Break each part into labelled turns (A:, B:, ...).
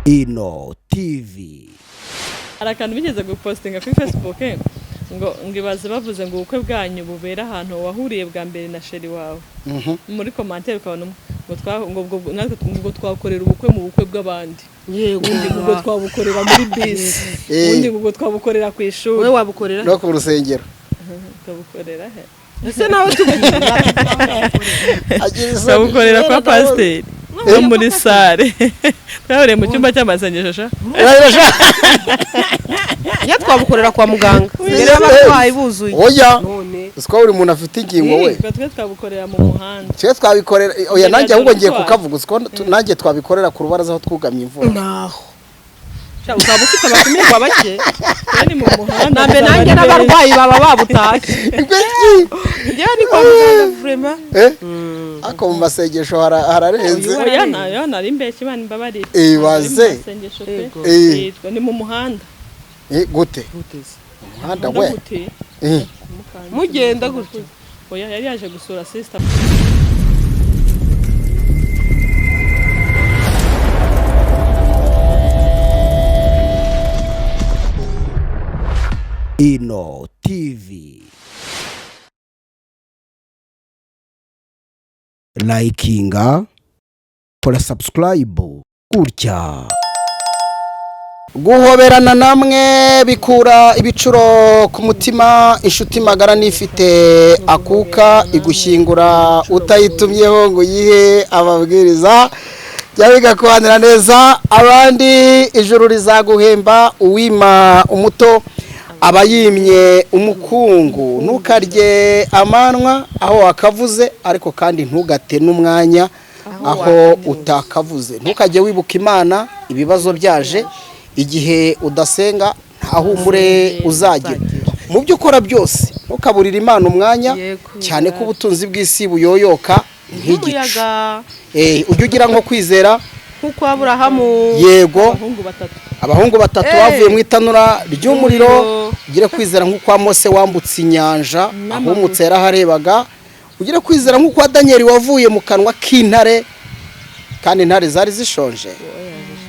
A: Ino TV.
B: Arakantu bigeze gupostinga kuri Facebook ngo ngibaze bavuze ngo ubukwe bwanyu bubera ahantu wahuriye bwa mbere na sheri wawe. Muri commentaire ukabona ngo twakorera ubukwe mu bukwe bw'abandi. Yego ngo twabukorera muri bisi. Undi ngo twabukorera ku ishuri.
C: Wowe wabukorera
A: no ku rusengero.
B: Twabukorera he?
C: Ese nawe tubukorera.
B: Twabukorera kwa pasteur. No muri sare. Twahuriye mu cyumba cy'amasengesho.
C: Ya twabukorera kwa muganga. Ngere abarwayi buzuye.
A: Oya. Usko uri umuntu afite ingingo we.
B: Twe twabukorera mu muhanda.
A: Twe twabikorera oya nanjye ahubwo ngiye kukavuga usko nanjye twabikorera ku rubaraza aho twugamye imvura.
C: Naho. Uzaba ufite abakumirwa bake.
B: Kandi mu muhanda.
C: Nambe nanjye n'abarwayi baba babutashye. Njye ni kwa muganga vraiment.
A: Ako mu masengesho hararenze.
B: Oya nayo nari mbeshye Imana imbabarire.
A: Baze.
B: Ni mu muhanda.
A: Gute? Umuhanda we.
C: Mugenda gutyo.
B: Oya yari yaje gusura sister.
A: Ino TV. Likinga, kora subscribe, gutya. Guhoberana namwe bikura ibicuro ku mutima, inshuti magara nifite akuka igushyingura utayitumyeho ngo yihe ababwiriza byabiga kubanira neza abandi ijuru rizaguhemba uwima umuto abayimye umukungu ntukarye amanwa aho wakavuze ariko kandi ntugate n'umwanya aho utakavuze ntukajye wibuka Imana ibibazo byaje igihe udasenga ntahumure uzagira mu byo ukora byose ntukaburira Imana umwanya cyane ko ubutunzi bw'isi buyoyoka nk'igicu ujye ugira nko kwizera
C: kuko Aburahamu
A: yego abahungu batatu bavuye mu itanura ry'umuriro ugire kwizera nk'uko Mose wambutse inyanja aho umutse yaraharebaga ugire kwizera nk'uko Daniel wavuye mu kanwa k'intare kandi intare zari zishonje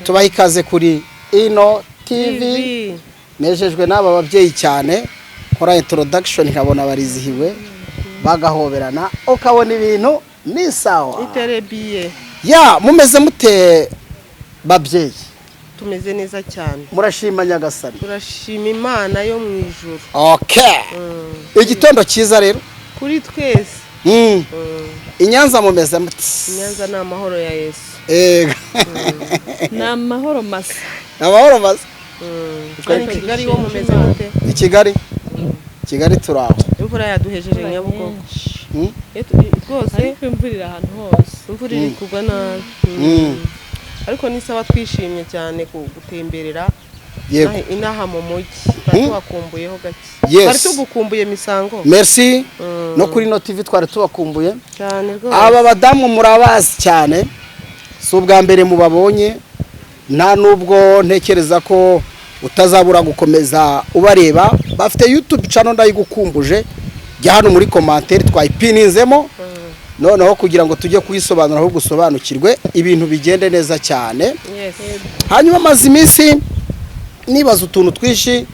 A: tubaha ikaze kuri Ino TV nejejwe n'aba babyeyi cyane nkora introduction nkabona barizihiwe bagahoberana ukabona ibintu ni sawa
C: iterebiye
A: ya mumeze mute babyeyi
C: tumeze neza cyane
A: murashima Nyagasani
C: turashima Imana yo mu ijuru
A: okay igitondo cyiza rero
C: kuri twese
A: Inyanza mumeze mute
C: Inyanza na amahoro ya Yesu
B: na amahoro masa
A: amahoro masa
C: kandi Kigali wo mumeze mute
A: Kigali turaho
C: imvura yaduhejeje Nyabugogo
B: rwose imvura ahantu hose
C: imvura iri kugwa nabi ariko nisaba twishimye cyane gutemberera inaha mu mujyi twakumbuyeho gake bari tugukumbuye Misango
A: merci no kuri Ino TV twari tubakumbuye
C: cyane rwose
A: aba badamu murabazi cyane so bwa mbere mubabonye nta nubwo ntekereza ko utazabura gukomeza ubareba bafite YouTube channel ndayigukumbuje jya hano muri commentaire twayipininzemo noneho kugira ngo tujye kuyisobanura aho gusobanukirwe ibintu bigende neza cyane hanyuma mazi iminsi nibaza utuntu twishi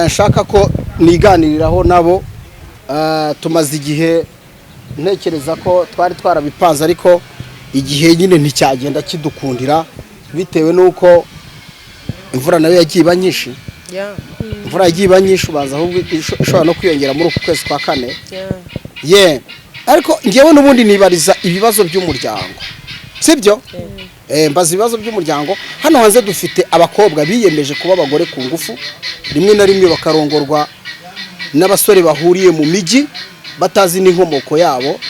A: nshaka ko niganiriraho nabo tumaze igihe ntekereza ko twari twarabipanze ariko igihe nyine nticyagenda kidukundira bitewe nuko imvura nayo yagiye iba nyinshi imvura yagiye iba nyinshi ubanza ahubwo ishobora no kwiyongera muri uku kwezi kwa kane ariko ngewe n'ubundi nibariza ibibazo by'umuryango sibyo mbaza ibibazo by'umuryango hano hanze dufite abakobwa biyemeje kuba abagore ku ngufu rimwe na rimwe bakarongorwa n'abasore bahuriye mu migi batazi n'inkomoko yabo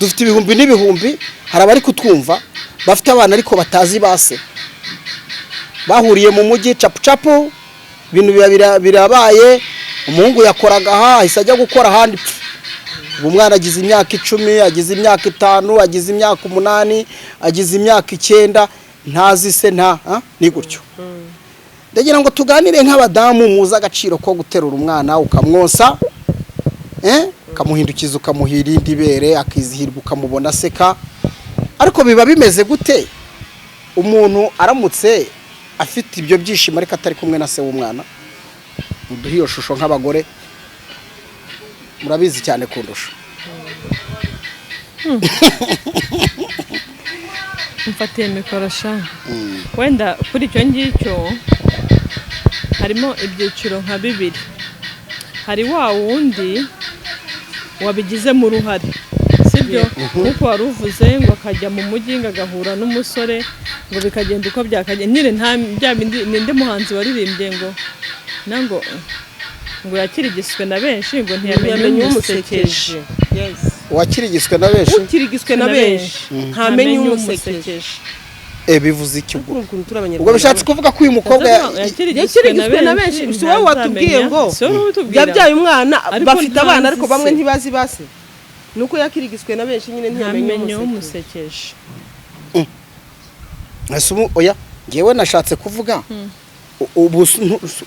A: dufite ibihumbi n'ibihumbi hari abari kutwumva bafite abana ariko batazi base bahuriye mu mujyi capu ibintu birabaye umuhungu yakoraga aha ahise ajya gukora ahandi umwana agize imyaka 10 agize imyaka 5 agize imyaka 8 agize imyaka 9 ntazi se ni gutyo ndagira ngo tuganire nk'abadamu muza agaciro ko guterura umwana ukamwonsa kamuhindukiza ukamuhira indi bere akizihirwa ukamubona seka ariko biba bimeze gute umuntu aramutse afite ibyo byishimo ariko atari kumwe na se w'umwana muduhe iyo shusho nk'abagore murabizi cyane kundusha
B: mfatiye mikoro sha wenda kuri icyo ngicyo harimo ibyiciro nka bibiri hari wa wundi wabigizemo uruhare sibyo nkuko wari uvuze ngo akajya mu mujyi ngo agahura n'umusore ngo bikagenda uko byakagenda nyine nta bya bindi ninde muhanzi waririmbye ngo nango ngo yakirigiswe na benshi ngo ntiyamenye umusekeje
A: wakirigiswe na benshi
C: ukirigiswe na benshi ntamenye umusekeje
A: bivuze iki ubwo bishatse kuvuga ko uyu mukobwa
C: yakirigiswe na benshi si wowe watubwiye ngo yabyaye umwana bafite abana ariko bamwe ntibazi base nuko yakirigiswe na benshi nyine ntiyamenye
B: umusekeje
A: oya ngewe nashatse kuvuga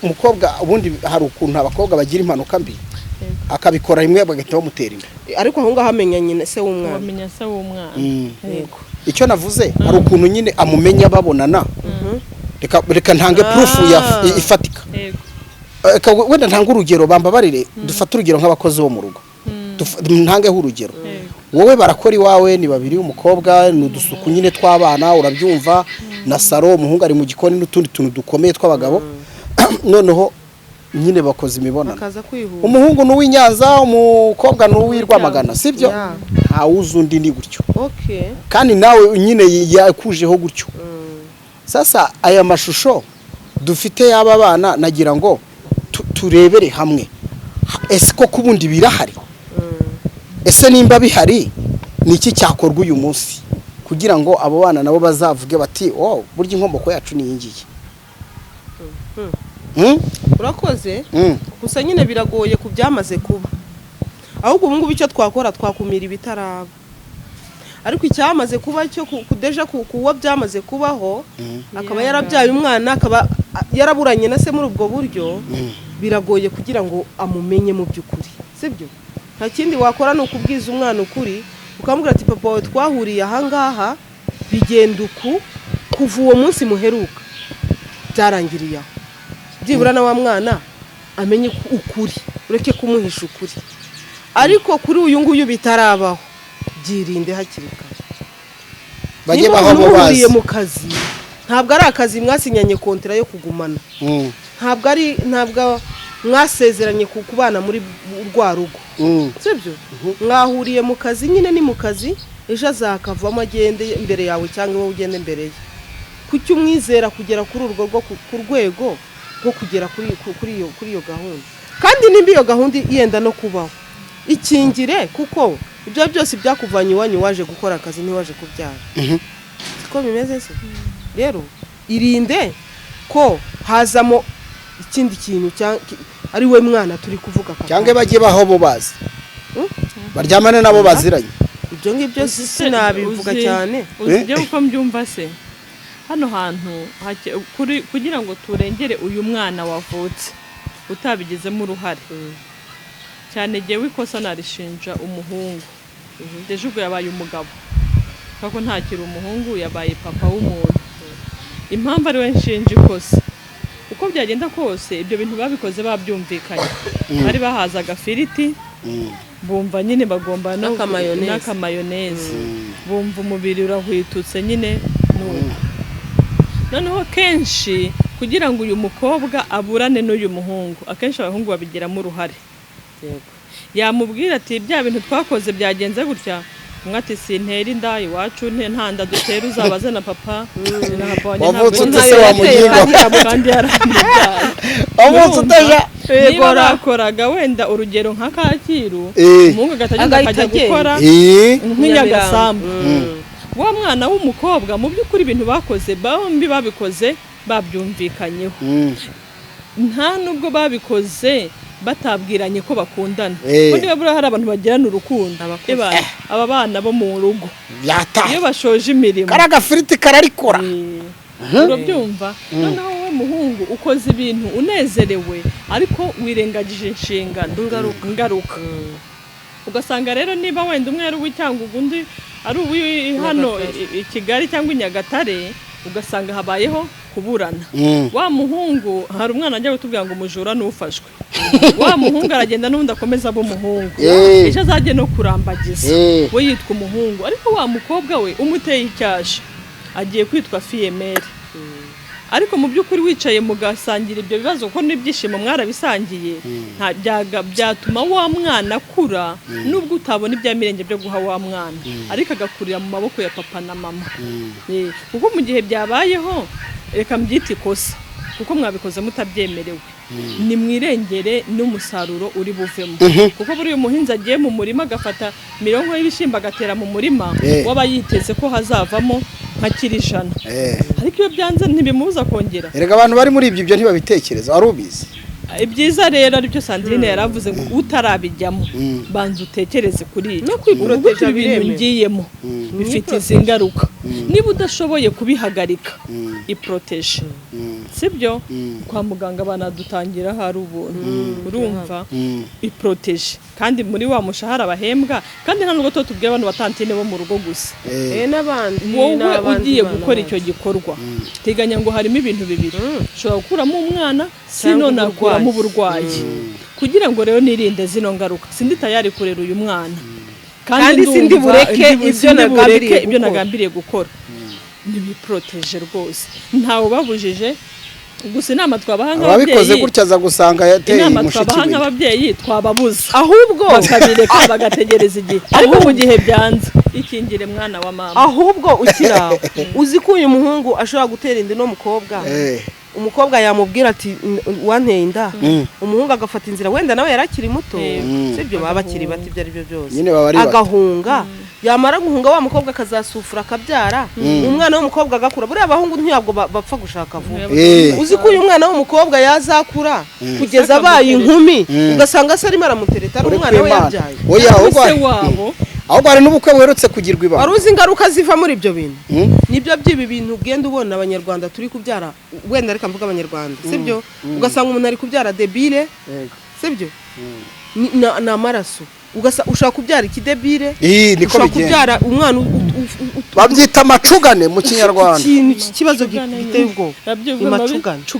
A: umukobwa ubundi hari ukuntu abakobwa bagira impanuka mbi akabikora rimwe bagahita bamutera inda
C: ariko aho ngaho amenya nyine se w'umwana
B: amenya se w'umwana
C: yego
A: icyo navuze hari ukuntu nyine amumenya babonana reka ntange proof ifatika wenda ntanga urugero bambabarire dufata urugero nk'abakozi bo mu rugo ntangeho urugero wowe barakora iwawe ni babiri umukobwa ni udusuku nyine tw'abana urabyumva na saro umuhungu ari mu gikoni n'utundi tuntu dukomeye tw'abagabo noneho nyine bakoze imibonano umuhungu ni uw'Inyanza umukobwa ni uw'Irwamagana sibyo nta wuzi undi ni gutyo kandi nawe nyine yakujeho gutyo sasa aya mashusho dufite y'aba bana nagira ngo turebere hamwe ese ko kubundi birahari ese nimba bihari ni iki cyakorwa uyu munsi kugira ngo abo bana nabo bazavuge bati burya inkomoko yacu ni yingiye
C: urakoze gusa nyine biragoye ku byamaze kuba ahubwo ubu ngubu icyo twakora twakumira ibitaraba ariko icyamaze kuba cyo kudeja kuwa byamaze kubaho akaba yarabyaye umwana akaba yaraburanye na se muri ubwo buryo biragoye kugira ngo amumenye mu by'ukuri sibyo nta kindi wakora ni ukubwiza umwana ukuri ukamubwira ati papa wawe twahuriye ahangaha bigenda uku kuva uwo munsi muheruka byarangiriye aho byibura na wa mwana amenye ukuri ureke kumuhisha ukuri ariko kuri uyu nguyu bitarabaho byirinde hakiri kare
A: bajye baho bazi
C: mu kazi ntabwo ari akazi mwasinyanye kontera yo kugumana ntabwo mwasezeranye kubana muri rwa rugo sibyo mwahuriye mu kazi nyine ni mu kazi ejo azakavamo agende imbere yawe cyangwa wowe ugende imbere ye kuki umwizera kugera kuri urwo rwo ku rwego rwo kugera kuri iyo gahunda kandi nimba iyo gahunda yenda no kubaho ikingire kuko ibyo byose byakuvanye iwanyu waje gukora akazi ntiwaje kubyara siko bimeze se rero irinde ko hazamo ikindi kintu ari we mwana turi kuvuga
A: cyangwa bajye baho bo bazi baryamane nabo baziranye
C: ibyo ngibyo sinabivuga cyane
B: uzijye uko mbyumva se hano hantu kugira ngo turengere uyu mwana wavutse utabigizemo uruhare cyane gihe wikosa narishinja umuhungu deje ubwo yabaye umugabo kuko ntakiri umuhungu yabaye papa w'umuntu impamvu ari we nshinja ikosa uko byagenda kose ibyo bintu babikoze babyumvikanye bari bahazaga firiti bumva nyine bagomba n'akamayoneze bumva umubiri urahwitutse nyine noneho kenshi kugira ngo uyu mukobwa aburane n'uyu muhungu akenshi abahungu babigiramo uruhare yamubwira ati bya bintu twakoze byagenze gutya mwati sintera inda iwacu ntanda dutera uzabaze na papa na papa
A: wavutse utese wa mugingo
B: kandi yaramubyaye
A: wavutse utaja
B: niba bakoraga wenda urugero nka Kacyiru umuhungu agatagenda akajya gukora nk'inyagasambu wa mwana w'umukobwa mu by'ukuri ibintu bakoze bombi babikoze babyumvikanyeho nta nubwo babikoze batabwiranye ko bakundana kandi babura hari abantu bagirana urukundo aba bana bo mu rugo iyo bashoje imirimo
A: karaga firiti kararikora
B: urabyumva noneho wowe muhungu ukoze ibintu unezerewe ariko wirengagije inshingano ngaruka ugasanga rero niba wenda umwe ari uw'Icyangugu undi ari uwi hano i Kigali cyangwa i Nyagatare ugasanga habayeho kuburana wa muhungu hari umwana ajya gutubwira ngo umujura n'ufashwe wa muhungu aragenda n'undi akomeza abo umuhungu ejo azajye no kurambagiza we yitwa umuhungu ariko wa mukobwa we umuteye icyasha agiye kwitwa fiyemere ariko mu by'ukuri wicaye mugasangira ibyo bibazo kuko n'ibyishimo mwarabisangiye byatuma wa mwana akura nubwo utabona ibya mirenge byo guha wa mwana ariko agakurira mu maboko ya papa na mama kuko mu gihe byabayeho reka mbyite ikosa kuko mwabikoze mutabyemerewe ni mwirengere n'umusaruro uri buvemo kuko buri umuhinzi agiye mu murima agafata mirongo y'ibishimba agatera mu murima waba yiteze ko hazavamo nka kirijana ariko iyo byanze ntibimubuza kongera
A: erega abantu bari muri ibyo ntibabitekereza wari ubizi
B: ibyiza rero aribyo Sandrine yaravuze ngo utarabijyamo banza utekereze kuri no kwiproteja ibintu ngiyemo bifite izingaruka niba udashoboye kubihagarika iproteje sibyo kwa muganga banadutangira hari ubuntu urumva iproteje kandi muri wa mushahara bahembwa kandi nta nubwo tubwiye abantu batantine bo mu rugo gusa
C: n'abandi
B: wowe ugiye gukora icyo gikorwa teganya ngo harimo ibintu bibiri ushobora gukuramo umwana sino nakuramo uburwayi kugira ngo rero nirinde zino ngaruka sindi tayari kurera uyu mwana
C: kandi sindi bureke
B: ibyo nagambiriye gukora nibiproteje rwose ntawe babujije gusa inama twabaha nk'ababyeyi
A: ababikoze gutya za gusanga yateye
B: inama twabaha nk'ababyeyi twababuza ahubwo bakabireka bagategereza igihe ariko mu gihe byanze ikingire mwana wa mama
C: ahubwo ukira uzi ko uyu muhungu ashobora gutera inda no mukobwa umukobwa yamubwira ati wanteye inda umuhungu agafata inzira wenda nawe yarakiri muto sibyo baba bakiri bati ibyo ari byo byose agahunga yamara guhunga wa mukobwa akazasufura akabyara umwana w'umukobwa agakura buriya abahungu ntiyabwo bapfa gushaka vuba uzi ko uyu mwana w'umukobwa yazakura kugeza abaye inkumi ugasanga se arimo aramutereta ari umwana we yabyaye
A: ahubwo hari n'ubukwe buherutse kugirwa ibanga
C: wari uzi ingaruka ziva muri ibyo bintu nibyo by'ibi bintu ugenda ubona abanyarwanda turi kubyara wenda reka mvuga abanyarwanda sibyo ugasanga umuntu ari kubyara debile sibyo ni amaraso ushaka kubyara ikidebile ushaka kubyara umwana
A: babyita amacugane mu kinyarwanda
C: ikibazo giteye ubwoba amacugane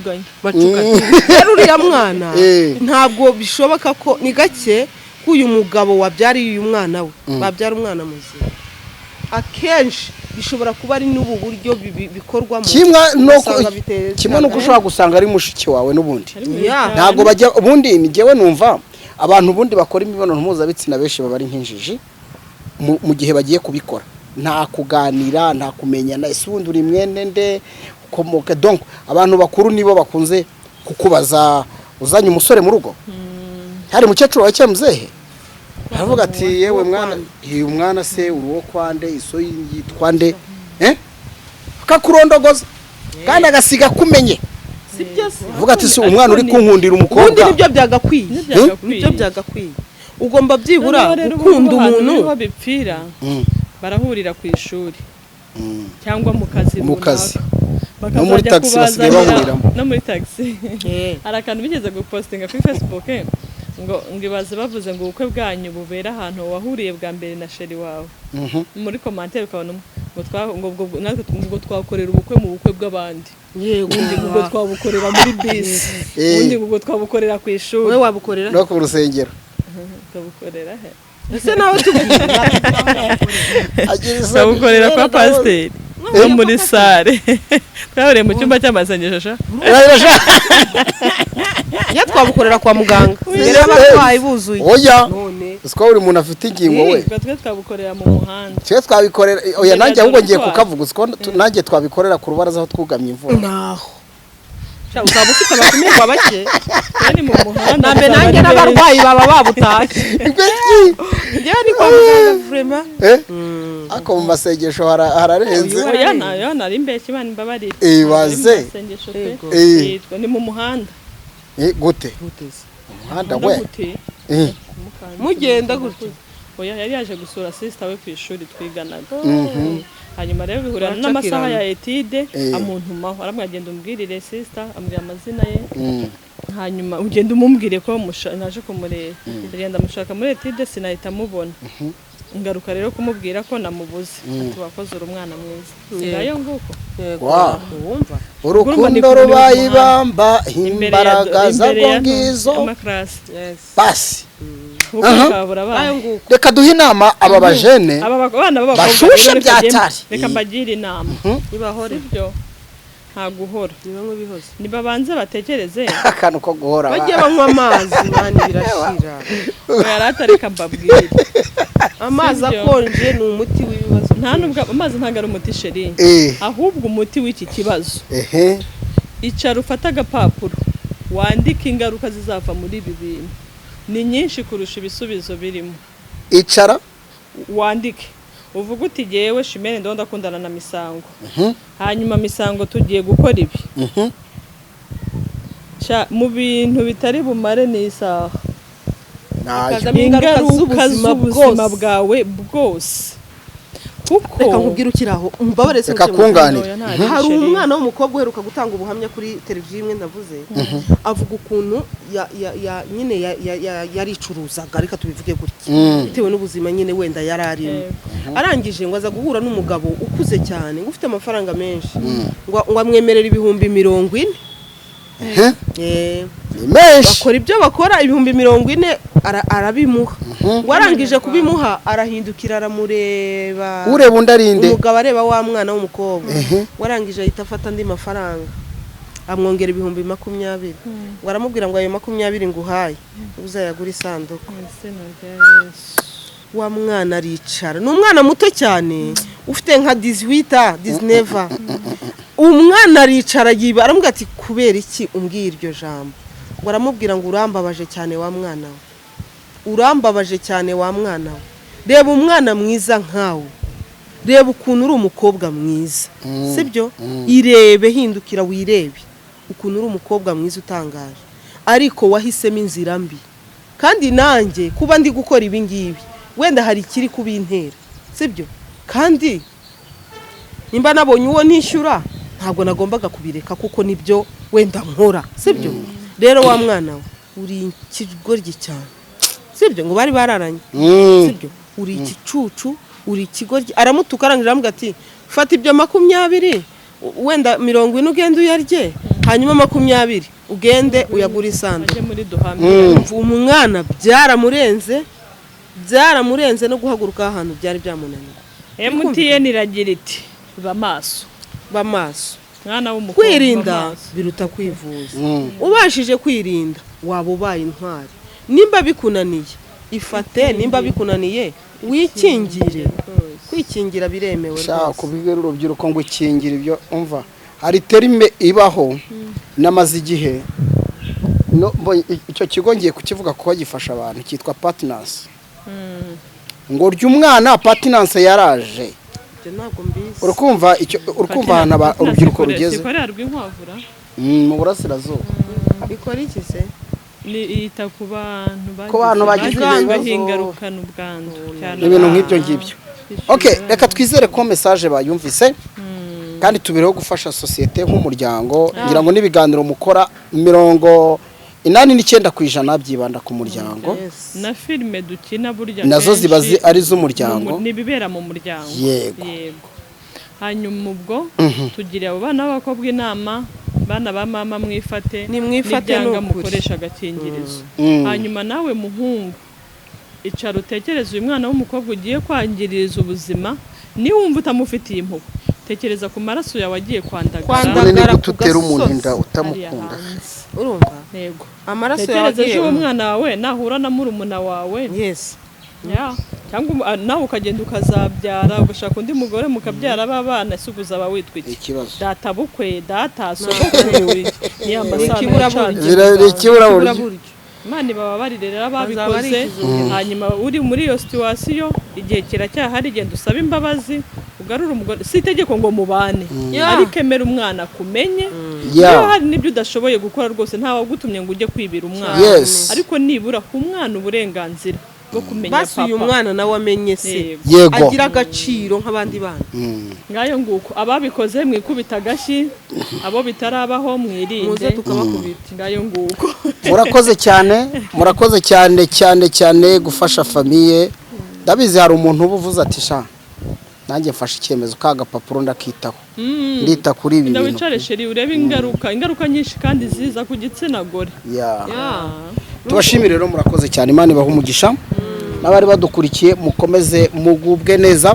C: rero uriya mwana ntabwo bishoboka ko ni gake uyu mugabo wabyariye uyu mwana we babyara umwana muzima akenshi bishobora kuba ari n'ubu buryo bikorwamo
A: kimwe nuko ushobora gusanga ari mushiki wawe n'ubundi ntabwo bajya ubundi njyewe numva abantu ubundi bakora imibonano mpuzabitsina benshi baba ari nk'injiji mu gihe bagiye kubikora nta kuganira nta kumenyana ese ubundi uri mwene nde ukomoka donc abantu bakuru nibo bakunze kukubaza uzanye umusore mu rugo hari umukecuru wa Cyemuzehe aravuga ati yewe mwana uyu mwana se uruwo kwande iso yitwa nde akakurondogoza kandi agasiga kumenye vuga ati se umwana uri kunkundira umukobwa
C: ubundi nibyo byagakwiye ugomba byibura gukunda umuntu
B: bipfira barahurira ku ishuri cyangwa mu kazi
A: no muri taxi basigaye bahuriramo
B: no muri taxi hari akantu bigeze gupostinga kuri Facebook ngo ibaze bavuze ngo ubukwe bwanyu bubera ahantu wahuriye bwa mbere na sheri wawe muri commentaire ukabona ngo twakorera ubukwe mu bukwe bw'abandi ubundi ngo twabukorera muri bisi ubundi ngo twabukorera ku ishuri
C: wowe wabukorera
A: no ku rusengero
B: twabukorera he
C: ese nawe
B: twabukorera kwa pasiteri no muri sare twahuriye mu cyumba cy'amasengesho
C: ya twabukorera kwa muganga mbere y'abarwayi buzuye
A: oya siko buri muntu afite ingingo we
B: twe twabukorera mu muhanda
A: twe twabikorera oya nanjye ahubwo ngiye kukavuga siko nanjye twabikorera ku rubaraza aho twugamye imvura
C: naho uzaba ufite abatumirwa bake
B: ni mu muhanda
C: nambe nanjye n'abarwayi baba babutashye njyewe ni kwa muganga vraiment
A: ako mu masengesho hararenze
B: oya nari mbeshye Imana imbabarire
A: ibaze
B: ni mu muhanda
A: gute umuhanda we
C: mugenda gute
B: oya yari yaje gusura sister we ku ishuri twiganaga hanyuma rero bihurira n'amasaha ya etide amuntumaho aramwagenda umbwirire sister ambwira amazina ye hanyuma ugenda umumbwire ko naje kumureba agenda mushaka muri etide sinahita mubona ngaruka rero kumubwira ko namubuze ati wakoze uri umwana mwiza ngayo nguko
A: Wow.
C: wumva
A: urukundo rubaye ibamba imbaraga zabwo ngizo
B: amakrasi
A: basi
B: kuko kabura
C: ayo
B: abana
C: nguko
A: reka duhe inama aba bajene
B: aba bana b'abakobwa
A: bashushe
B: rero reka
A: byatari.
B: reka mbagire inama
C: nibahore
B: sibyo nta guhora
C: nibamwe bihoze
B: nibabanze batekereze
A: akantu ko guhora
C: bajye banywa amazi mani birashira
B: yari atareka mbabwire
C: amazi
B: Sibyo.
C: akonje ni umuti w'ibibazo
B: nta nubwo amazi ntabwo ari umuti sheri ahubwo umuti w'iki kibazo
A: ehe
B: icara ufate agapapuro wandike ingaruka zizava muri ibi bintu ni nyinshi kurusha ibisubizo birimo
A: icara
B: wandike uvuga uti jyewe Shimene ndo ndakundana na Misango hanyuma Misango tugiye gukora ibi mu bintu bitari bumare n'isaha
C: Kazamo ingaruka
B: z'ubuzima bwawe bwose kuko
C: reka nkubwire ukiraho umbabarire
A: reka kunganira
C: hari umwana w'umukobwa uheruka gutanga ubuhamya kuri televiziyo imwe ndavuze avuga ukuntu nyine yaricuruzaga reka tubivuge gutya bitewe n'ubuzima nyine wenda yari arimo arangije ngo aza guhura n'umugabo ukuze cyane ngo ufite amafaranga menshi ngo amwemerera 40,000
A: ni menshi
C: bakora ibyo bakora 40,000 arabimuha ngo arangije kubimuha arahindukira aramureba
A: ureba undarinde
C: umugabo areba wa mwana w'umukobwa warangije ahita afata andi mafaranga amwongera 20,000 ngo aramubwira ngo ayo 20 nguhaye uzayagura isanduku wa mwana aricara ni umwana muto cyane ufite nka 18 19 umwana aricara yiba aramubwira ati kubera iki umbwira iryo jambo ngo aramubwira ngo urambabaje cyane wa mwana we urambabaje cyane wa mwana we reba umwana mwiza nkawe reba ukuntu uri umukobwa mwiza sibyo irebe hindukira wirebe ukuntu uri umukobwa mwiza utangaje ariko wahisemo inzira mbi kandi nanjye kuba ndi gukora ibi ngibi wenda hari ikiri kubintera sibyo kandi nimba nabonye uwo nishyura ntabwo nagombaga kubireka kuko nibyo wenda nkora sibyo rero wa mwana we uri ikigoryi cyane sibyo ngo bari bararanye sibyo uri igicucu uri ikigoryi aramutuka arangije aramubwira ati fata ibyo 20 wenda 40 ugende uyarye hanyuma 20 ugende uyagura isanduku umwana byaramurenze no guhaguruka ahantu byari byamunaniye
B: MTN iragira iti bamaso mwana w'umukobwa
C: kwirinda biruta kwivuza ubashije kwirinda waba ubaye intwari nimba bikunaniye ifate nimba bikunaniye wikingire kwikingira biremewe
A: shaka kubigera urubyiruko ngo ikingire ibyo umva hari terime ibaho namaze igihe icyo kigo ngiye kukivuga kuko gifasha abantu cyitwa partners ngo ry'umwana partners yaraje urukumva hana urubyiruko rugeze
B: ikorera rw'inkwavura
A: mu burasirazuba
C: ikora iki se
B: yita ku bantu
A: bagize
B: ingarukana ubwandu
A: ibintu nk'ibyo ngibyo okay reka twizere ko message bayumvise kandi tubireho gufasha societe nk'umuryango ngira ngo n'ibiganiro mukora 89% byibanda ku muryango
B: na filme dukina burya
A: nazo ziba ari z'umuryango
B: nibibera mu muryango
A: yego
B: hanyuma ubwo tugira abo bana b'abakobwa inama bana ba mama mwifate
C: n'ibyanga
B: mukoresha agakingirizo hanyuma nawe muhungu icara utekereza uyu mwana w'umukobwa ugiye kwangiriza ubuzima ni wumva utamufitiye impuhwe tekereza ku maraso yawe agiye
A: kwandagara gututera umuntu inda utamukunda
C: urumva
B: yego
C: amaraso yawe
B: tekereza uwo mwana wawe nahura na murumuna wawe
C: yes
B: cyangwa nawe ukagenda ukazabyara ugashaka undi mugore mukabyara abana isuguza aba witwiki
A: ikibazo
B: data bukwe data sogokuru ni amasano
A: ikiburaburyo
B: Imana baba barirera ababikoze hanyuma uri muri iyo situation igihe kiracyahari igenda usaba imbabazi ugarura umugore si itegeko ngo mubane ariko emera umwana kumenye iyo hari nibyo udashoboye gukora rwose ntawe gutumye ngo ujye kwibira umwana ariko nibura ku mwana uburenganzira bwo kumenya papa
C: basi uyu mwana nawe amenye se agira agaciro nk'abandi bana
B: ngayo nguko ababikoze mwikubita gashi abo bitarabaho mwirinde
C: muze tukabakubita
B: ngayo nguko
A: murakoze cyane gufasha famiye ndabizi hari umuntu uba uvuze ati sha nanjye mfashe icyemezo kagapapuro ndakitaho ndita kuri ibi bintu
B: wicare sheri urebe ingaruka nyinshi kandi ziza ku gitsina gore.
A: tubashimire rero murakoze cyane Imana ibaha umugisha n'abari badukurikiye mukomeze mugubwe neza.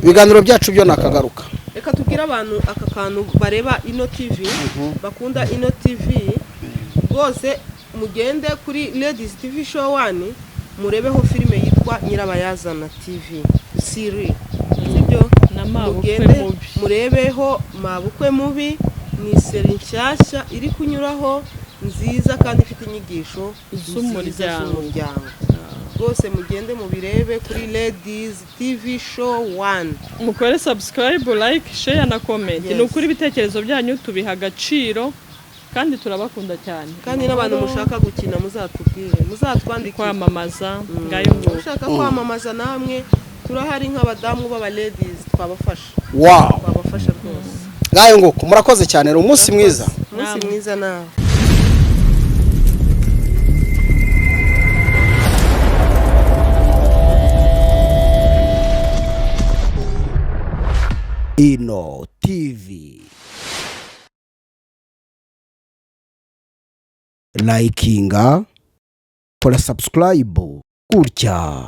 A: Ibiganiro byacu byo nakagaruka.
C: Reka tubwire abantu aka kantu bareba Ino TV bakunda Ino TV rwose mugende kuri Ladies TV Show 1 murebeho filime yitwa Nyirabayazana TV series sibyo mugende murebeho Mabukwe Mubi ni series nshyashya iri kunyuraho nziza kandi ifite inyigisho z'umuryango rwose mugende mubirebe kuri Ladies TV Show 1
B: mukore subscribe like share na comment ni ukuri ibitekerezo byanyu tubiha agaciro kandi turabakunda cyane
C: kandi n'abantu mushaka gukina muzatubwire muzatwandike
B: kwamamaza ngayo ngo
C: ushaka kwamamaza namwe turahari nk'abadamu b'aba ladies twabafasha twabafasha rwose
A: ngayo ngo murakoze cyane rero umunsi mwiza
C: nawe
A: Ino TV likinga, kora subscribe gutya.